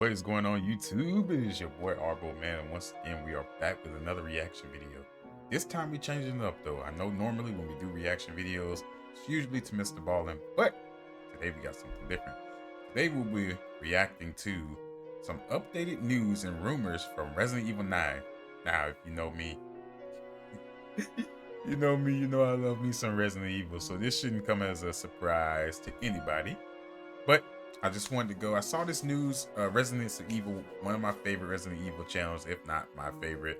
What is going on YouTube? It is your boy Arbo Man, and once again we are back with another reaction video. This time we changing it up though. I know normally when we do reaction videos, it's usually to Mr. Ballin, but today we got something different. Today we'll be reacting to some updated news and rumors from Resident Evil 9. Now, if you know me, you know I love me some Resident Evil, so this shouldn't come as a surprise to anybody. But I just wanted to go. I saw this news, Resident Evil, one of my favorite Resident Evil channels, if not my favorite.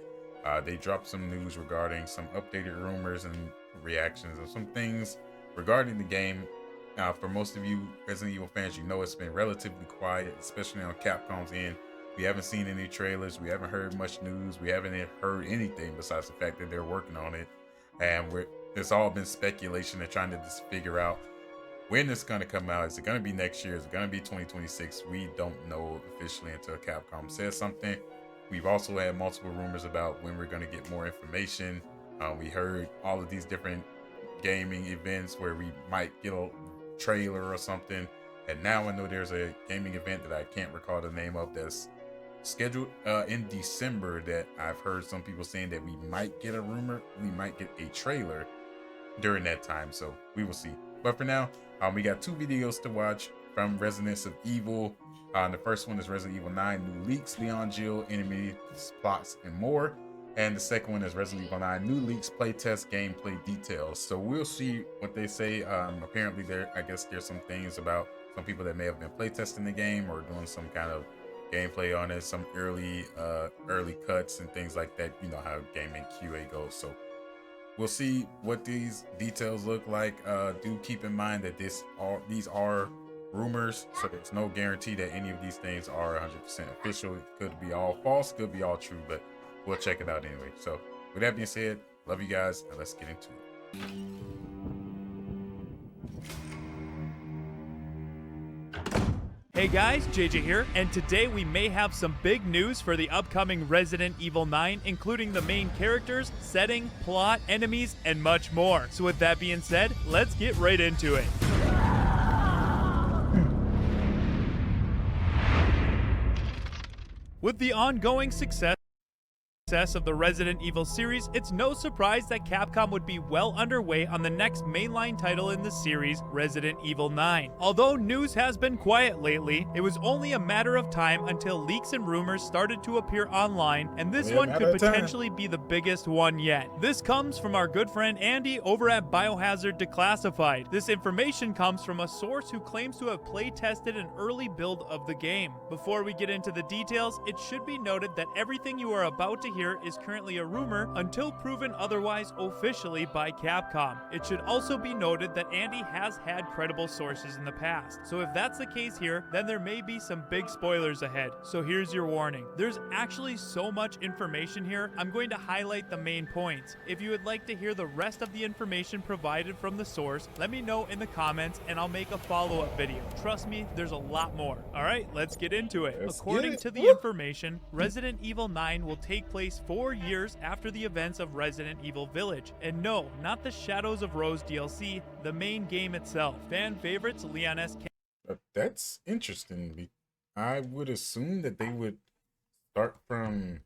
They dropped some news regarding some updated rumors and reactions of some things regarding the game. For most of you Resident Evil fans, you know it's been relatively quiet, especially on Capcom's end. We haven't seen any trailers. We haven't heard much news. We haven't heard anything besides the fact that they're working on it. And it's all been speculation and trying to just figure out when it's going to come out. Is it going to be next year? Is it going to be 2026? We don't know officially until Capcom says something. We've also had multiple rumors about when we're going to get more information. We heard all of these different gaming events where we might get a trailer or something. And now I know there's a gaming event that I can't recall the name of that's scheduled in December that I've heard some people saying that we might get a rumor. We might get a trailer during that time. So we will see. But for now, we got two videos to watch from Resident Evil. The first one is Resident Evil 9 New Leaks, Leon Jill, Enemy Plots, and More. And the second one is Resident Evil 9 New Leaks, Playtest, Gameplay Details. So we'll see what they say. Apparently, I guess there's some things about some people that may have been playtesting the game or doing some kind of gameplay on it, some early cuts and things like that. You know how gaming QA goes. So we'll see what these details look like. Do keep in mind that these are rumors, so there's no guarantee that any of these things are 100% official. It could be all false, could be all true, but we'll check it out anyway. So with that being said, love you guys, and let's get into it. Hey guys, JJ here, and today we may have some big news for the upcoming Resident Evil 9, including the main characters, setting, plot, enemies, and much more. So with that being said, let's get right into it. With the ongoing success of the Resident Evil series, it's no surprise that Capcom would be well underway on the next mainline title in the series, Resident Evil 9. Although news has been quiet lately, it was only a matter of time until leaks and rumors started to appear online, and this one could potentially be the biggest one yet. This comes from our good friend Andy over at Biohazard Declassified. This information comes from a source who claims to have play-tested an early build of the game. Before we get into the details, it should be noted that everything you are about to hear is currently a rumor until proven otherwise officially by Capcom. It should also be noted that Andy has had credible sources in the past. So if that's the case here, then there may be some big spoilers ahead. So here's your warning. There's actually so much information here, I'm going to highlight the main points. If you would like to hear the rest of the information provided from the source, let me know in the comments and I'll make a follow-up video. Trust me, there's a lot more. Alright, let's get into it. According to the information, Resident Evil 9 will take place 4 years after the events of Resident Evil Village. And no, not the Shadows of Rose DLC, the main game itself. Fan favorites Leon S. That's interesting. I would assume that they would start from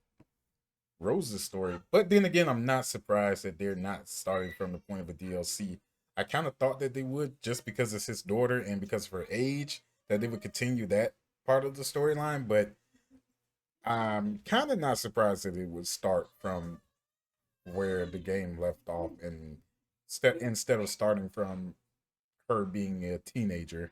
Rose's story. But then again, I'm not surprised that they're not starting from the point of a DLC. I kind of thought that they would, just because it's his daughter and because of her age, that they would continue that part of the storyline. But I'm kind of not surprised that it would start from where the game left off, and instead of starting from her being a teenager.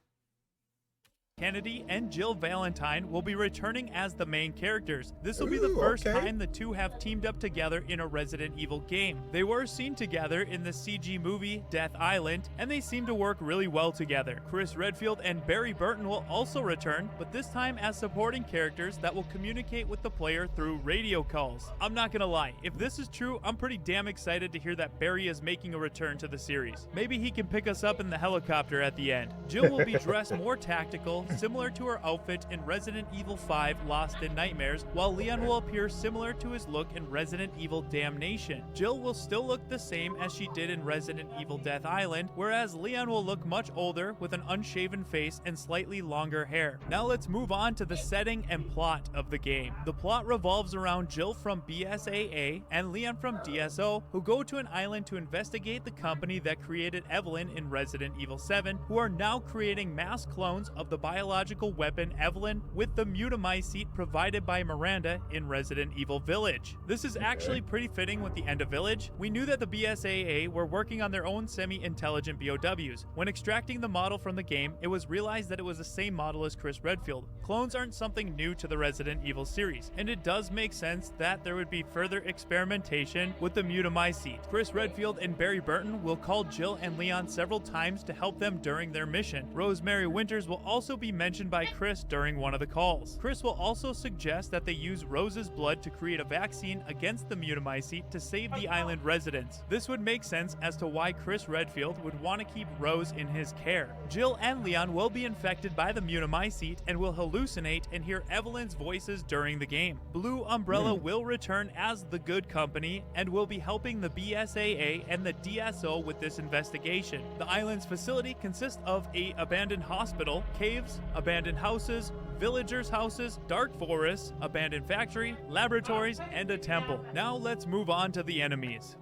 Kennedy and Jill Valentine will be returning as the main characters. This will be the first time the two have teamed up together in a Resident Evil game. They were seen together in the CG movie Death Island, and they seem to work really well together. Chris Redfield and Barry Burton will also return, but this time as supporting characters that will communicate with the player through radio calls. I'm not gonna lie, if this is true, I'm pretty damn excited to hear that Barry is making a return to the series. Maybe he can pick us up in the helicopter at the end. Jill will be dressed more tactical, Jill similar to her outfit in Resident Evil 5 Lost in Nightmares, while Leon will appear similar to his look in Resident Evil Damnation. Jill will still look the same as she did in Resident Evil Death Island, whereas Leon will look much older with an unshaven face and slightly longer hair. Now let's move on to the setting and plot of the game. The plot revolves around Jill from BSAA and Leon from DSO, who go to an island to investigate the company that created Evelyn in Resident Evil 7, who are now creating mass clones of the biological weapon Evelyn with the mutamycete provided by Miranda in Resident Evil Village. This is actually pretty fitting with the end of Village. We knew that the BSAA were working on their own semi-intelligent BOWs. When extracting the model from the game, it was realized that it was the same model as Chris Redfield. Clones aren't something new to the Resident Evil series, and it does make sense that there would be further experimentation with the mutamycete. Chris Redfield and Barry Burton will call Jill and Leon several times to help them during their mission. Rosemary Winters will also be mentioned by Chris during one of the calls. Chris will also suggest that they use Rose's blood to create a vaccine against the mutamycete to save the island residents. This would make sense as to why Chris Redfield would want to keep Rose in his care. Jill and Leon will be infected by the mutamycete and will hallucinate and hear Evelyn's voices during the game. Blue Umbrella will return as the Good Company and will be helping the BSAA and the DSO with this investigation. The island's facility consists of an abandoned hospital, caves, abandoned houses, villagers' houses, dark forests, abandoned factory, laboratories, and a temple. Now let's move on to the enemies.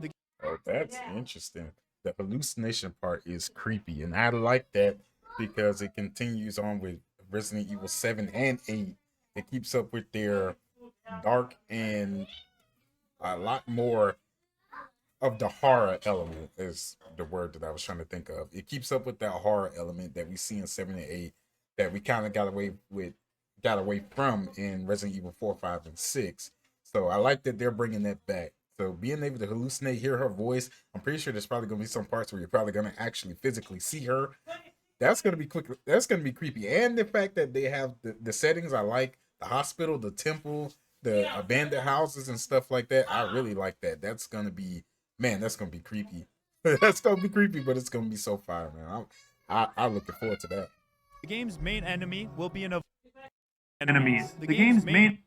Oh, that's interesting. The hallucination part is creepy, and I like that because it continues on with Resident Evil 7 and 8. It keeps up with their dark and a lot more of the horror element is the word that I was trying to think of. It keeps up with that horror element that we see in 7 and 8 that we kind of got away from in Resident Evil 4, 5, and 6. So I like that they're bringing that back. So being able to hallucinate, hear her voice, I'm pretty sure there's probably going to be some parts where you're probably going to actually physically see her. That's going to be quick. That's going to be creepy. And the fact that they have the settings, I like the hospital, the temple, the abandoned houses and stuff like that. I really like that. That's going to be, man, that's going to be creepy. That's going to be creepy, but it's going to be so fire, man. I'm looking forward to that. The game's main enemy will be an enemies. The game's main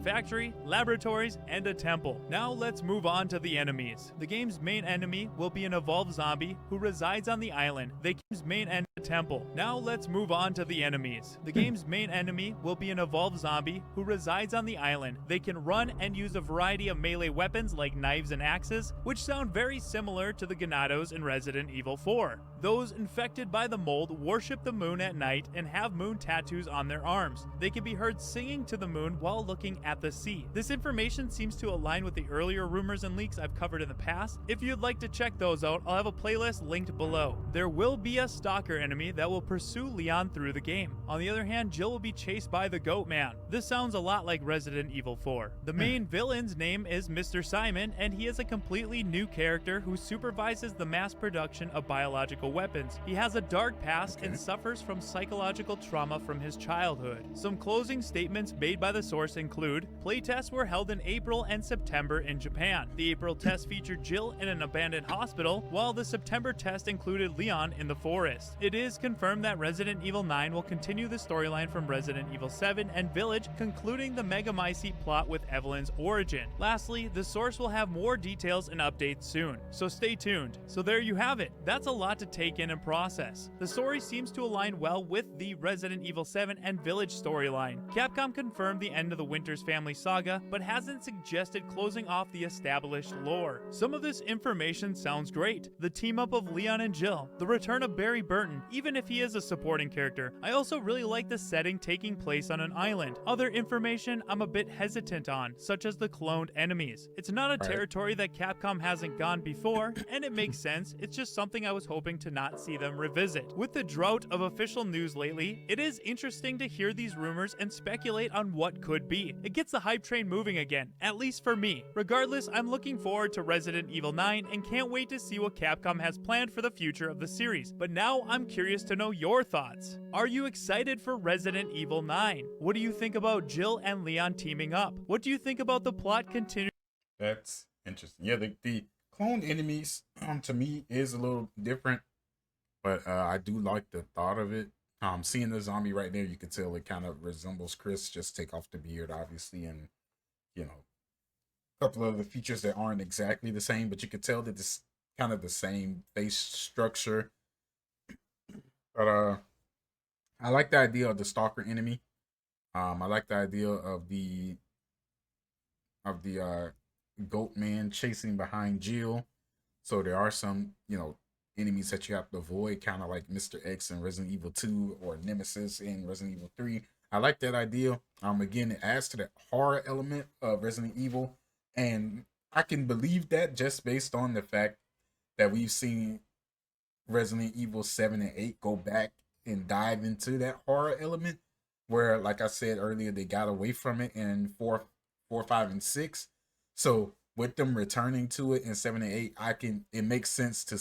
factory, laboratories, and a temple. Now let's move on to the enemies. The game's main enemy will be an evolved zombie who resides on the island. The game's main enemy temple. Now let's move on to the enemies. The game's main enemy will be an evolved zombie who resides on the island. They can run and use a variety of melee weapons like knives and axes, which sound very similar to the Ganados in Resident Evil 4. Those infected by the mold worship the moon at night and have moon tattoos on their arms. They can be heard singing to the moon while looking at the sea. This information seems to align with the earlier rumors and leaks I've covered in the past. If you'd like to check those out, I'll have a playlist linked below. There will be a stalker enemy that will pursue Leon through the game. On the other hand, Jill will be chased by the Goat Man. This sounds a lot like Resident Evil 4. The main villain's name is Mr. Simon, and he is a completely new character who supervises the mass production of biological weapons. He has a dark past and suffers from psychological trauma from his childhood. Some closing statements made by the source include, playtests were held in April and September in Japan. The April test featured Jill in an abandoned hospital, while the September test included Leon in the forest. It is confirmed that Resident Evil 9 will continue the storyline from Resident Evil 7 and Village, concluding the Megamycete plot with Evelyn's origin. Lastly, the source will have more details and updates soon, so stay tuned. So there you have it. That's a lot to take in and process. The story seems to align well with the Resident Evil 7 and Village storyline. Capcom confirmed the end of the Winters family saga, but hasn't suggested closing off the established lore. Some of this information sounds great. The team up of Leon and Jill, the return of Barry Burton, even if he is a supporting character. I also really like the setting taking place on an island. Other information I'm a bit hesitant on, such as the cloned enemies. It's not a territory that Capcom hasn't gone before, and it makes sense. It's just something I was hoping to not see them revisit. With the drought of official news lately, it is interesting to hear these rumors and speculate on what could be. It gets the hype train moving again, at least for me. Regardless, I'm looking forward to Resident Evil 9 and can't wait to see what Capcom has planned for the future of the series. But now I'm curious to know your thoughts. Are you excited for Resident Evil 9? What do you think about Jill and Leon teaming up? What do you think about the plot continuing? That's interesting. Yeah, the clone enemies, to me is a little different, but I do like the thought of it. Seeing the zombie right there, you can tell it kind of resembles Chris. Just take off the beard, obviously, and you know, a couple of the features that aren't exactly the same, but you can tell that it's kind of the same face structure. But I like the idea of the stalker enemy. I like the idea of the goat man chasing behind Jill. So there are some, enemies that you have to avoid, kind of like Mr. X in Resident Evil 2 or Nemesis in Resident Evil 3. I like that idea. Again, it adds to that horror element of Resident Evil, and I can believe that just based on the fact that we've seen Resident Evil 7 and 8 go back and dive into that horror element, where, like I said earlier, they got away from it in 4, 5, and 6. So with them returning to it in 7 and 8, it makes sense to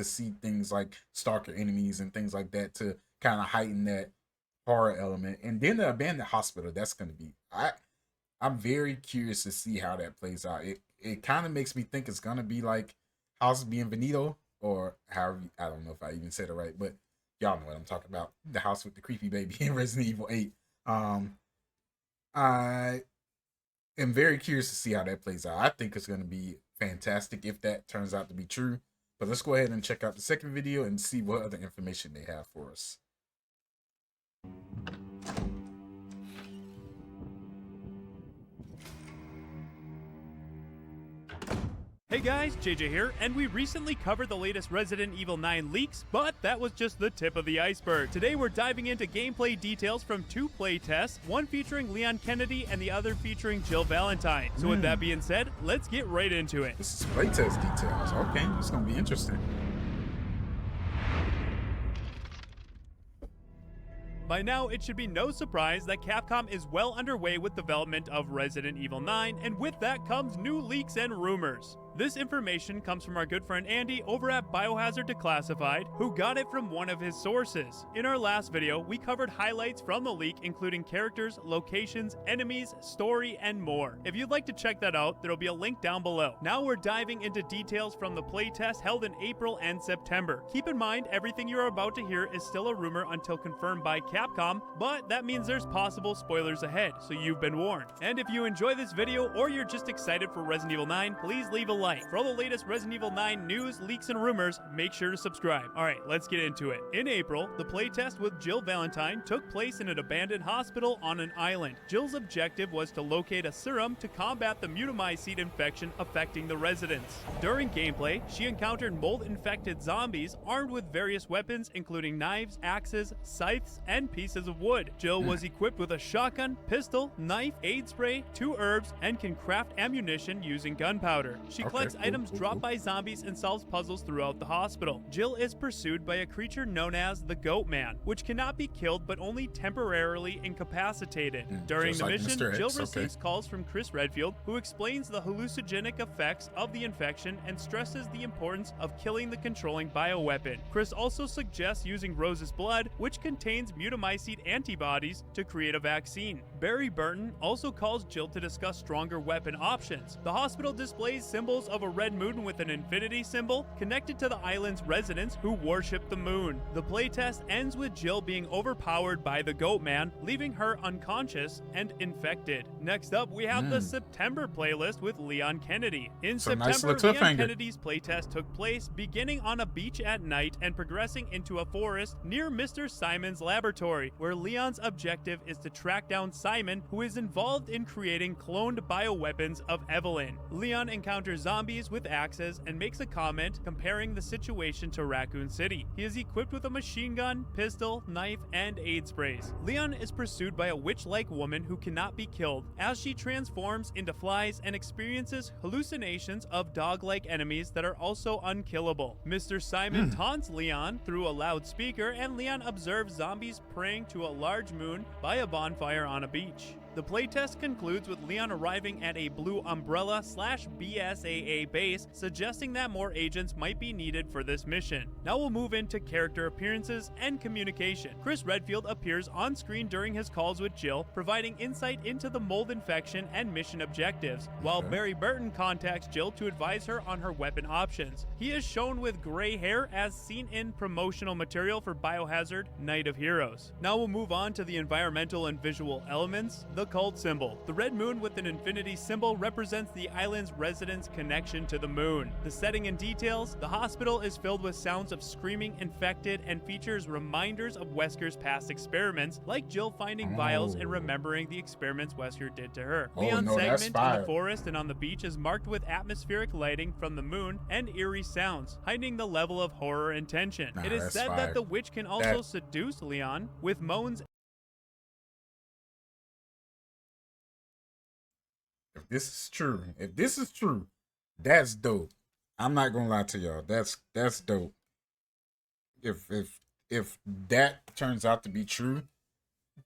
see things like stalker enemies and things like that to kind of heighten that horror element. And then the abandoned hospital, that's going to be, I'm very curious to see how that plays out. It kind of makes me think it's going to be like House Bienvenido, or however, I don't know if I even said it right, but y'all know what I'm talking about. The house with the creepy baby in Resident Evil 8. I am very curious to see how that plays out. I think it's going to be fantastic if that turns out to be true. But let's go ahead and check out the second video and see what other information they have for us. Hey guys, JJ here, and we recently covered the latest Resident Evil 9 leaks, but that was just the tip of the iceberg. Today we're diving into gameplay details from 2 playtests, one featuring Leon Kennedy and the other featuring Jill Valentine. So with that being said, let's get right into it. This is playtest details. Okay, it's going to be interesting. By now, it should be no surprise that Capcom is well underway with development of Resident Evil 9, and with that comes new leaks and rumors. This information comes from our good friend Andy over at Biohazard Declassified, who got it from one of his sources. In our last video, we covered highlights from the leak, including characters, locations, enemies, story, and more. If you'd like to check that out, there'll be a link down below. Now we're diving into details from the playtest held in April and September. Keep in mind, everything you're about to hear is still a rumor until confirmed by Capcom, but that means there's possible spoilers ahead, so you've been warned. And if you enjoy this video, or you're just excited for Resident Evil 9, please leave a like. For all the latest Resident Evil 9 news, leaks, and rumors, make sure to subscribe. Alright, let's get into it. In April, the playtest with Jill Valentine took place in an abandoned hospital on an island. Jill's objective was to locate a serum to combat the mutamycete infection affecting the residents. During gameplay, she encountered mold-infected zombies armed with various weapons, including knives, axes, scythes, and pieces of wood. Jill was equipped with a shotgun, pistol, knife, aid spray, 2 herbs, and can craft ammunition using gunpowder. She collects items dropped by zombies and solves puzzles throughout the hospital. Jill is pursued by a creature known as the Goat Man, which cannot be killed but only temporarily incapacitated. During the mission, Jill receives calls from Chris Redfield, who explains the hallucinogenic effects of the infection and stresses the importance of killing the controlling bioweapon. Chris also suggests using Rose's blood, which contains mutamycete antibodies, to create a vaccine. Barry Burton also calls Jill to discuss stronger weapon options. The hospital displays symbols of a red moon with an infinity symbol connected to the island's residents who worship the moon. The playtest ends with Jill being overpowered by the Goat Man, leaving her unconscious and infected. Next up, we have the September playlist with Leon Kennedy. In September, Leon Kennedy's playtest took place beginning on a beach at night and progressing into a forest near Mr. Simon's laboratory, where Leon's objective is to track down Simon, who is involved in creating cloned bioweapons of Evelyn. Leon encounters zombies with axes and makes a comment comparing the situation to Raccoon City. He is equipped with a machine gun, pistol, knife, and aid sprays. Leon is pursued by a witch-like woman who cannot be killed, as she transforms into flies and experiences hallucinations of dog-like enemies that are also unkillable. Mr. Simon taunts Leon through a loudspeaker, and Leon observes zombies praying to a large moon by a bonfire on a beach. The playtest concludes with Leon arriving at a Blue Umbrella/BSAA base, suggesting that more agents might be needed for this mission. Now we'll move into character appearances and communication. Chris Redfield appears on screen during his calls with Jill, providing insight into the mold infection and mission objectives, while Barry Burton contacts Jill to advise her on her weapon options. He is shown with gray hair as seen in promotional material for Biohazard Night of Heroes. Now we'll move on to the environmental and visual elements. The cult symbol. The red moon with an infinity symbol represents the island's residents' connection to the moon. The setting and details. The hospital is filled with sounds of screaming infected and features reminders of Wesker's past experiments, like Jill finding vials and remembering the experiments Wesker did to her. Leon's segment in the forest and on the beach is marked with atmospheric lighting from the moon and eerie sounds, heightening the level of horror and tension. It is said that the witch can also seduce Leon with moans. If this is true, that's dope. I'm not gonna lie to y'all. That's dope. If that turns out to be true,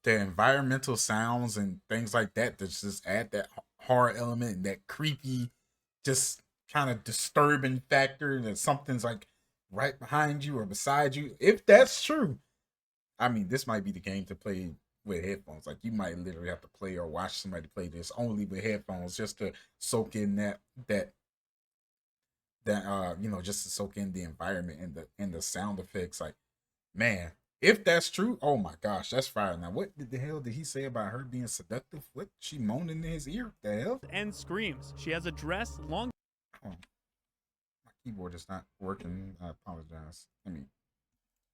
the environmental sounds and things like that just add that horror element and that creepy, just kind of disturbing factor that something's like right behind you or beside you. If that's true, I mean, this might be the game to play with headphones. Like, you might literally have to play or watch somebody play this only with headphones just to soak in that just to soak in the environment and the sound effects. Like, man, if that's true, oh my gosh, that's fire. Now, what the hell did he say about her being seductive? What, she moaning in his ear? The hell? And screams. She has a dress long. Oh, my keyboard is not working. I apologize.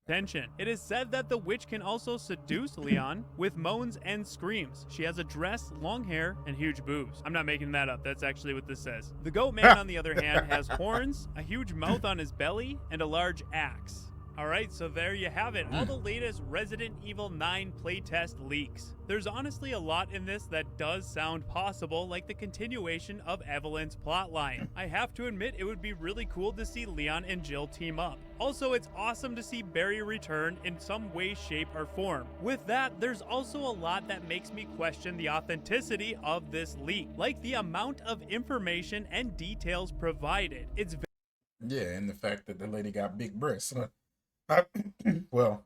Tension. It is said that the witch can also seduce Leon with moans and screams. She has a dress, long hair, and huge boobs. I'm not making that up. That's actually what this says. The goat man, on the other hand, has horns, a huge mouth on his belly, and a large axe. Alright, so there you have it. All the latest Resident Evil 9 playtest leaks. There's honestly a lot in this that does sound possible, like the continuation of Evelyn's plotline. I have to admit, it would be really cool to see Leon and Jill team up. Also, it's awesome to see Barry return in some way, shape, or form. With that, there's also a lot that makes me question the authenticity of this leak, like the amount of information and details provided. It's and the fact that the lady got big breasts. Well,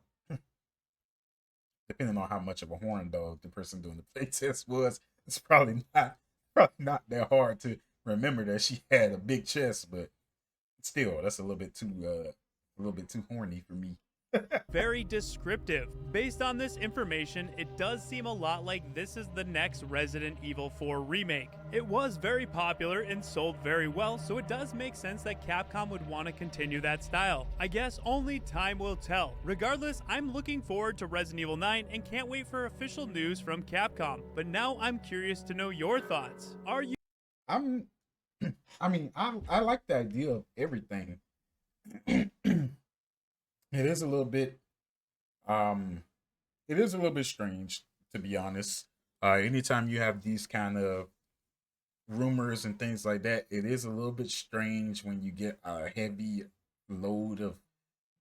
depending on how much of a horn dog the person doing the playtest was, it's probably not that hard to remember that she had a big chest, but still, that's a little bit too horny for me. very descriptive. Based on this information, it does seem a lot like this is the next Resident Evil 4 remake. It was very popular and sold very well, so it does make sense that Capcom would want to continue that style. I guess only time will tell. Regardless, I'm looking forward to Resident Evil 9 and can't wait for official news from Capcom. But now I'm curious to know your thoughts. Are you... I like the idea of everything. It is a little bit strange, to be honest. Anytime you have these kind of rumors and things like that, it is a little bit strange when you get a heavy load of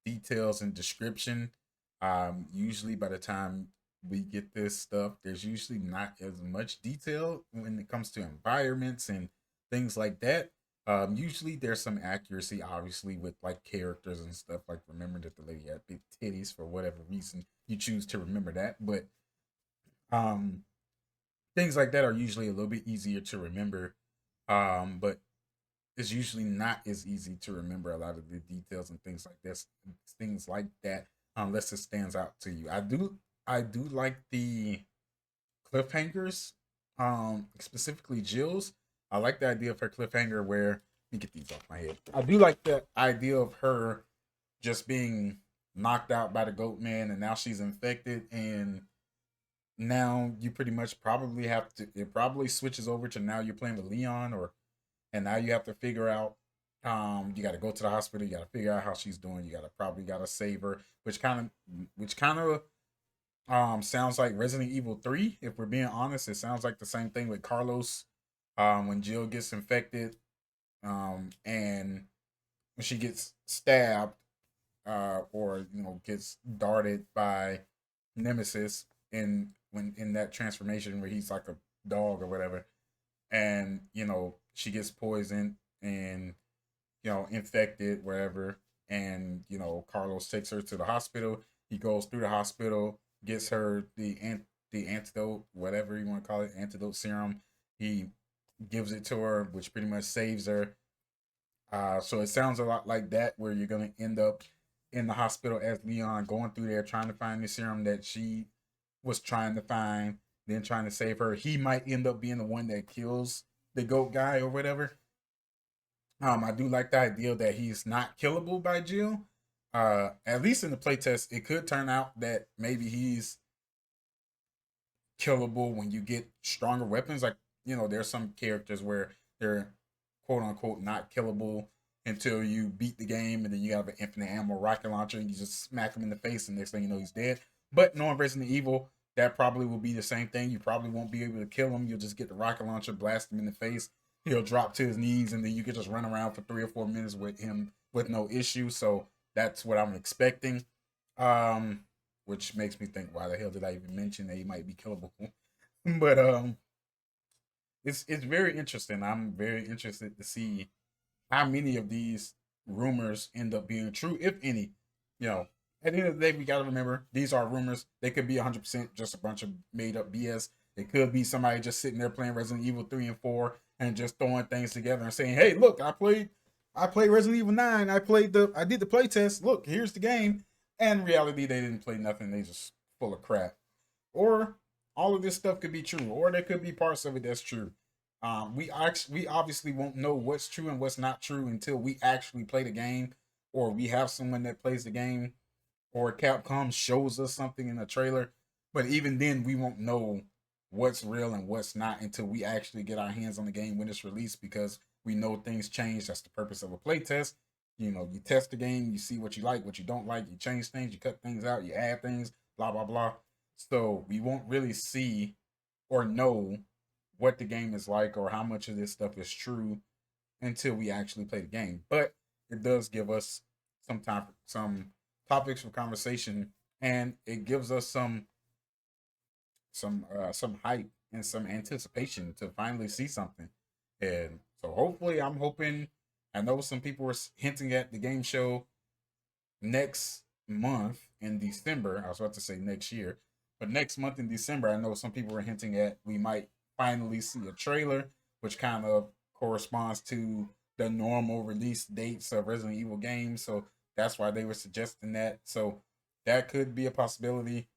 details and description. Usually by the time we get this stuff, there's usually not as much detail when it comes to environments and things like that. Usually there's some accuracy, obviously, with like characters and stuff. Like, remember that the lady had big titties for whatever reason you choose to remember that. But things like that are usually a little bit easier to remember. But it's usually not as easy to remember a lot of the details and things like this, things like that, unless it stands out to you. I do like the cliffhangers, specifically Jill's. I like the idea of her cliffhanger where, let me get these off my head. I do like the idea of her just being knocked out by the goat man and now she's infected, and now you pretty much probably have to, it probably switches over to now you're playing with Leon, and now you have to figure out, you got to go to the hospital, you got to figure out how she's doing, you probably got to save her, which kind of sounds like Resident Evil 3. If we're being honest, it sounds like the same thing with Carlos. When Jill gets infected, and when she gets stabbed, or gets darted by Nemesis, and when in that transformation where he's like a dog or whatever, and she gets poisoned and infected wherever, and Carlos takes her to the hospital. He goes through the hospital, gets her the antidote, whatever you want to call it, antidote serum. He gives it to her, which pretty much saves her. So it sounds a lot like that, where you're gonna end up in the hospital as Leon, going through there trying to find the serum that she was trying to find, then trying to save her. He might end up being the one that kills the goat guy or whatever. I do like the idea that he's not killable by Jill. At least in the playtest, it could turn out that maybe he's killable when you get stronger weapons. Like, there's some characters where they're quote unquote not killable until you beat the game, and then you have an infinite ammo rocket launcher and you just smack him in the face, and next thing you know, he's dead. But knowing Resident Evil, that probably will be the same thing. You probably won't be able to kill him. You'll just get the rocket launcher, blast him in the face. He'll drop to his knees, and then you can just run around for 3 or 4 minutes with him with no issue. So that's what I'm expecting. Which makes me think, why the hell did I even mention that he might be killable? But it's very interesting. I'm very interested to see how many of these rumors end up being true, if any. At the end of the day, we got to remember, these are rumors. They could be 100% just a bunch of made up BS. It could be somebody just sitting there playing Resident Evil 3 and 4 and just throwing things together and saying, "Hey, look, I played Resident Evil 9. I did the play test. Look, here's the game." And in reality, they didn't play nothing. They just full of crap. Or all of this stuff could be true, or there could be parts of it that's true. We obviously won't know what's true and what's not true until we actually play the game, or we have someone that plays the game, or Capcom shows us something in a trailer. But even then, we won't know what's real and what's not until we actually get our hands on the game when it's released, because we know things change. That's the purpose of a playtest. You test the game, you see what you like, what you don't like, you change things, you cut things out, you add things, blah, blah, blah. So we won't really see or know what the game is like or how much of this stuff is true until we actually play the game. But it does give us some time, some topics for conversation, and it gives us some hype and some anticipation to finally see something. And so hopefully, I'm hoping. I know some people were hinting at the game show next month in December. I was about to say next year, but next month in December, I know some people were hinting at we might finally see a trailer, which kind of corresponds to the normal release dates of Resident Evil games. So that's why they were suggesting that. So that could be a possibility.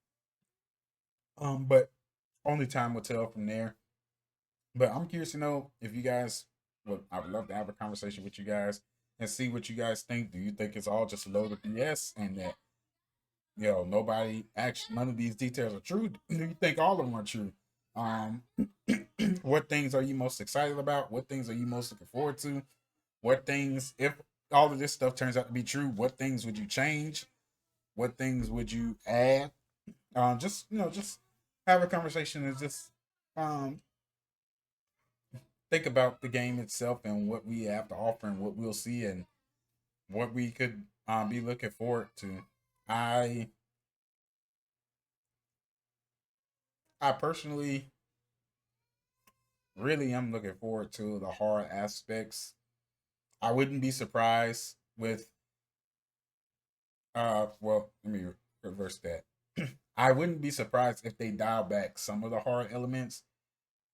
But only time will tell from there. But I'm curious to know if you guys would. I would love to have a conversation with you guys and see what you guys think. Do you think it's all just a load of BS and that nobody actually, none of these details are true? Do you think all of them are true? Um, what things are you most excited about? What things are you most looking forward to? What things, if all of this stuff turns out to be true, what things would you change? What things would you add? Just have a conversation and just um think about the game itself and what we have to offer and what we'll see and what we could be looking forward to. I I personally really am looking forward to the horror aspects. I wouldn't be surprised with well, let me reverse that. I wouldn't be surprised if they dial back some of the horror elements.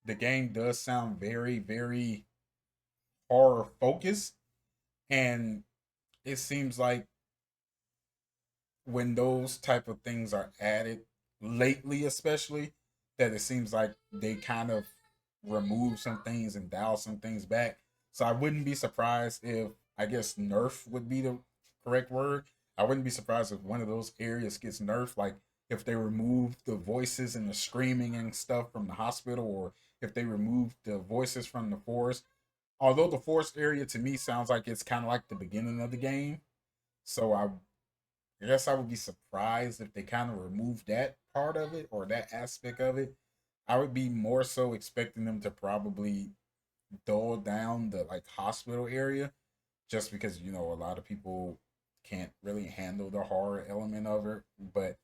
The game does sound very, very horror focused, and it seems like when those type of things are added lately, especially, that it seems like they kind of remove some things and dial some things back. So I wouldn't be surprised if, I guess, nerf would be the correct word. I wouldn't be surprised if one of those areas gets nerfed, like if they remove the voices and the screaming and stuff from the hospital, or if they remove the voices from the forest. Although the forest area to me sounds like it's kind of like the beginning of the game, so I guess I would be surprised if they kind of removed that part of it or that aspect of it. I would be more so expecting them to probably dull down the like hospital area, just because a lot of people can't really handle the horror element of it. But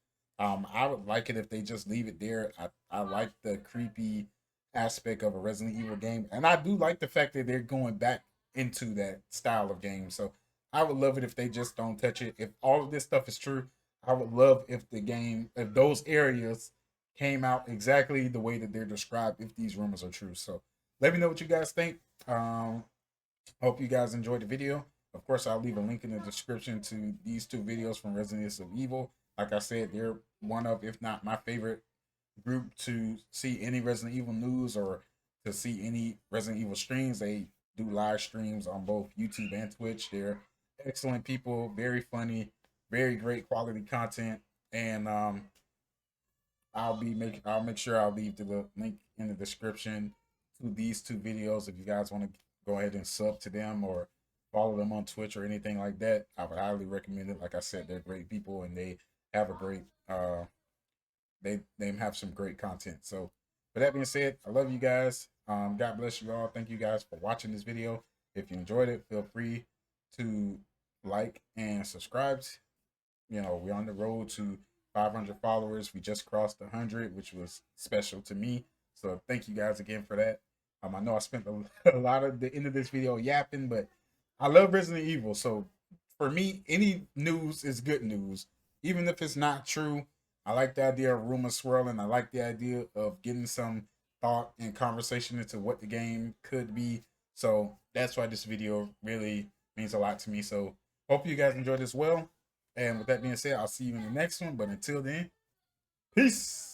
I would like it if they just leave it there. I like the creepy aspect of a Resident Evil game, and I do like the fact that they're going back into that style of game. So I would love it if they just don't touch it. If all of this stuff is true, I would love if the game, if those areas came out exactly the way that they're described, if these rumors are true. So let me know what you guys think. Hope you guys enjoyed the video. Of course, I'll leave a link in the description to these two videos from Resident Evil. Like I said, they're one of, if not my favorite group to see any Resident Evil news or to see any Resident Evil streams. They do live streams on both YouTube and Twitch. They're excellent people, very funny, very great quality content. And I'll make sure I'll leave the link in the description to these two videos if you guys want to go ahead and sub to them or follow them on Twitch or anything like that. I would highly recommend it. Like I said, they're great people and they have a great they have some great content. So with that being said, I love you guys. God bless you all. Thank you guys for watching this video. If you enjoyed it, feel free to like and subscribe. You know, we're on the road to 500 followers. We just crossed 100, which was special to me. So thank you guys again for that. I know I spent a lot of the end of this video yapping, but I love Resident Evil. So for me, any news is good news, even if it's not true. I like the idea of rumors swirling. I like the idea of getting some thought and conversation into what the game could be. So that's why this video really means a lot to me. So hope you guys enjoyed as well. And with that being said, I'll see you in the next one. But until then, peace.